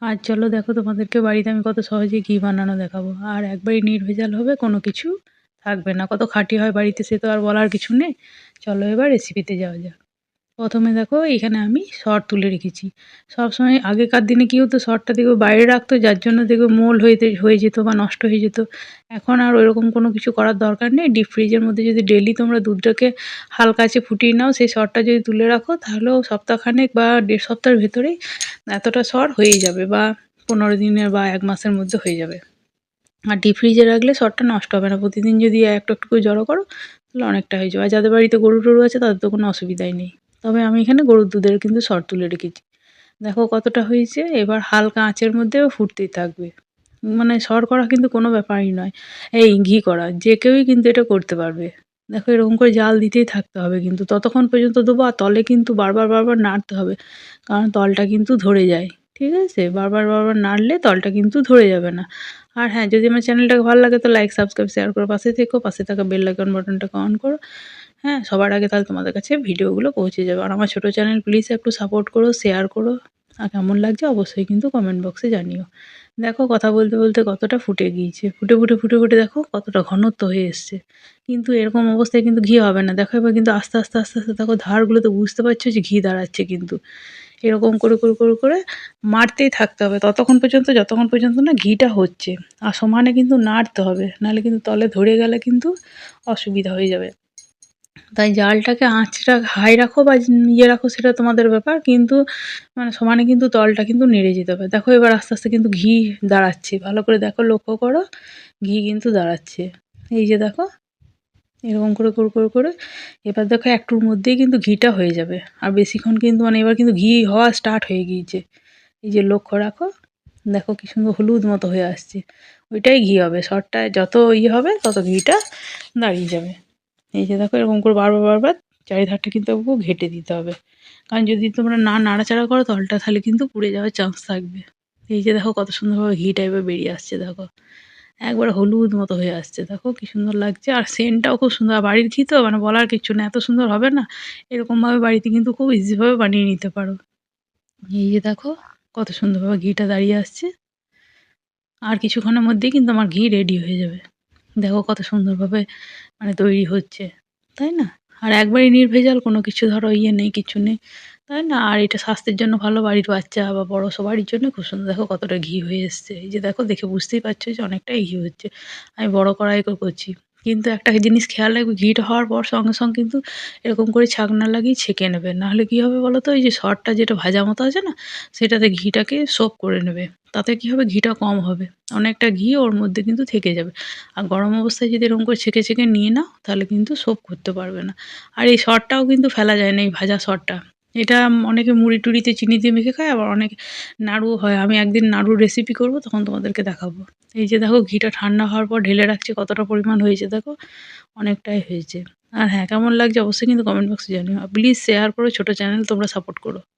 আর চলো দেখো তোমাদেরকে বাড়িতে আমি কত সহজে ঘি বানানো দেখাবো। আর একবারই নির্ভেজাল হবে, কোনো কিছু থাকবে না। কত খাঁটি হয় বাড়িতে সে তো আর বলার কিছু নেই। চলো এবার রেসিপিতে যাওয়া যাক। প্রথমে দেখো এখানে আমি সর তুলে রেখেছি। সবসময় আগেকার দিনে কী হতো, সরটা দেখবে বাইরে রাখতো, যার জন্য দেখবে মোল্ড হয়ে যেত বা নষ্ট হয়ে যেত। এখন আর ওইরকম কোনো কিছু করার দরকার নেই। ডিপ ফ্রিজের মধ্যে যদি ডেইলি তোমরা দুধটাকে হালকা আঁচে ফুটিয়ে নাও, সেই সরটা যদি তুলে রাখো তাহলেও সপ্তাহখানেক বা ১.৫ সপ্তাহের ভেতরেই এতটা সর হয়েই যাবে, বা ১৫ দিনের বা ১ মাসের মধ্যে হয়ে যাবে। আর ডিপ ফ্রিজে রাখলে সরটা নষ্ট হবে না। প্রতিদিন যদি একটু একটু করে জড়ো করো তাহলে অনেকটা হয়ে যাবে। আর যাদের বাড়িতে গরু টরু আছে তাদের তো কোনো অসুবিধাই নেই। তবে আমি এখানে গরুর দুধের কিন্তু সর তুলে রেখেছি। দেখো কতটা হয়েছে। এবার হালকা আঁচের মধ্যে ফুটতেই থাকবে। মানে সর করা কিন্তু কোনো ব্যাপারই নয়। এই ঘি করা যে কেউই কিন্তু এটা করতে পারবে। দেখো এরকম করে জাল দিতেই থাকতে হবে কিন্তু ততক্ষণ পর্যন্ত দেবো। আর তলে কিন্তু বারবার বারবার নাড়তে হবে, কারণ তলটা কিন্তু ধরে যায়। ঠিক আছে, বারবার বারবার নাড়লে তলটা কিন্তু ধরে যাবে না। আর হ্যাঁ, যদি আমার চ্যানেলটাকে ভালো লাগে তো লাইক সাবস্ক্রাইব শেয়ার করে পাশে থেকো। পাশে থাকা বেল আইকন বাটনটাকে অন করো। হ্যাঁ, সবার আগে তাহলে তোমাদের কাছে ভিডিওগুলো পৌঁছে যাবে। আর আমার ছোটো চ্যানেল প্লিজ একটু সাপোর্ট করো, শেয়ার করো। আর কেমন লাগছে অবশ্যই কিন্তু কমেন্ট বক্সে জানিও। দেখো কথা বলতে বলতে কতটা ফুটে গিয়েছে। ফুটে দেখো কতটা ঘনত্ব হয়ে এসছে। কিন্তু এরকম অবস্থায় কিন্তু ঘি হবে না। দেখো এবার কিন্তু আস্তে আস্তে আস্তে আস্তে দেখো ধারগুলোতে বুঝতে পারছো যে ঘি দাঁড়াচ্ছে কিন্তু। এরকম করে মারতেই থাকতে হবে ততক্ষণ পর্যন্ত যতক্ষণ পর্যন্ত না ঘিটা হচ্ছে। আর সমানে কিন্তু নাড়তে হবে, নাহলে কিন্তু তলে ধরে গেলে কিন্তু অসুবিধা হয়ে যাবে। তাই জালটাকে আঁচটা হাই রাখো বা ইয়ে রাখো সেটা তোমাদের ব্যাপার, কিন্তু মানে সমানে কিন্তু তলটা কিন্তু নেড়ে যেতে হবে। দেখো এবার আস্তে আস্তে কিন্তু ঘি দাঁড়াচ্ছে, ভালো করে দেখো, লক্ষ্য করো, ঘি কিন্তু দাঁড়াচ্ছে। এই যে দেখো এরকম করে এবার দেখো একটুর মধ্যেই কিন্তু ঘিটা হয়ে যাবে। আর বেশিক্ষণ কিন্তু মানে এবার কিন্তু ঘি হওয়া স্টার্ট হয়ে গিয়েছে। এই যে লক্ষ্য রাখো, দেখো কি সুন্দর হলুদ মতো হয়ে আসছে। ওইটাই ঘি হবে। সরটায় যত ইয়ে হবে তত ঘিটা দাঁড়িয়ে যাবে। এই যে দেখো এরকম করে বারবার বারবার চারিধারটা কিন্তু একটু ঘেঁটে দিতে হবে, কারণ যদি তোমরা না নাড়াচাড়া করো তলটা তাহলে কিন্তু পুড়ে যাওয়ার চান্স থাকবে। এই যে দেখো কত সুন্দরভাবে ঘি টাইপের বেরিয়ে আসছে। দেখো একবারে হলুদ মতো হয়ে আসছে। দেখো কি সুন্দর লাগছে। আর সেন্টটাও খুব সুন্দর। আর বাড়ির ঘি তো মানে বলার কিচ্ছু না, এত সুন্দর হবে না। এরকমভাবে বাড়িতে কিন্তু খুব ইজিভাবে বানিয়ে নিতে পারো। এই যে দেখো কত সুন্দরভাবে ঘিটা দাঁড়িয়ে আসছে। আর কিছুক্ষণের মধ্যেই কিন্তু আমার ঘি রেডি হয়ে যাবে। দেখো কত সুন্দরভাবে মানে তৈরি হচ্ছে, তাই না? আর একবারই নির্ভেজাল, কোনো কিছু ধরো ইয়ে নেই, কিছু নেই, তাই না? আর এটা স্বাস্থ্যের জন্য ভালো, বাড়ির বাচ্চা বা বড় সবারই জন্য খুব সুন্দর। দেখো কতটা ঘি হয়ে এসছে। এই যে দেখো দেখে বুঝতেই পারছো যে অনেকটাই ঘি হচ্ছে। আমি বড় কড়াই করে করছি। কিন্তু একটা জিনিস খেয়াল রাখবে, ঘিটা হওয়ার পর সঙ্গে সঙ্গে কিন্তু এরকম করে ছাকনা লাগিয়ে ছেঁকে নেবে। নাহলে কী হবে বলো তো, এই যে সরটা যেটা ভাজা মতো আছে না, সেটাতে ঘিটাকে সোক করে নেবে। তাতে কী হবে, ঘিটা কম হবে। অনেকটা ঘি ওর মধ্যে কিন্তু থেকে যাবে। আর গরম অবস্থায় যদি এরকম করে ছেঁকে নিয়ে নাও তাহলে কিন্তু সোপ করতে পারবে না। আর এই সরটাও কিন্তু ফেলা যায় না, এই ভাজা সরটা। এটা অনেকে মুড়ি টুড়িতে চিনি দিয়ে মেখে খায়, আবার অনেকে নাড়ুও হয়। আমি একদিন নাড়ুর রেসিপি করব, তখন তোমাদেরকে দেখাবো। এই যে দেখো ঘিটা ঠান্ডা হওয়ার পর ঢেলে রাখছি, কতটা পরিমাণ হয়েছে দেখো, অনেকটাই হয়েছে। আর হ্যাঁ, কেমন লাগছে অবশ্যই কিন্তু কমেন্ট বক্সে জানিও। আর প্লিজ শেয়ার করো, ছোটো চ্যানেল তোমরা সাপোর্ট করো।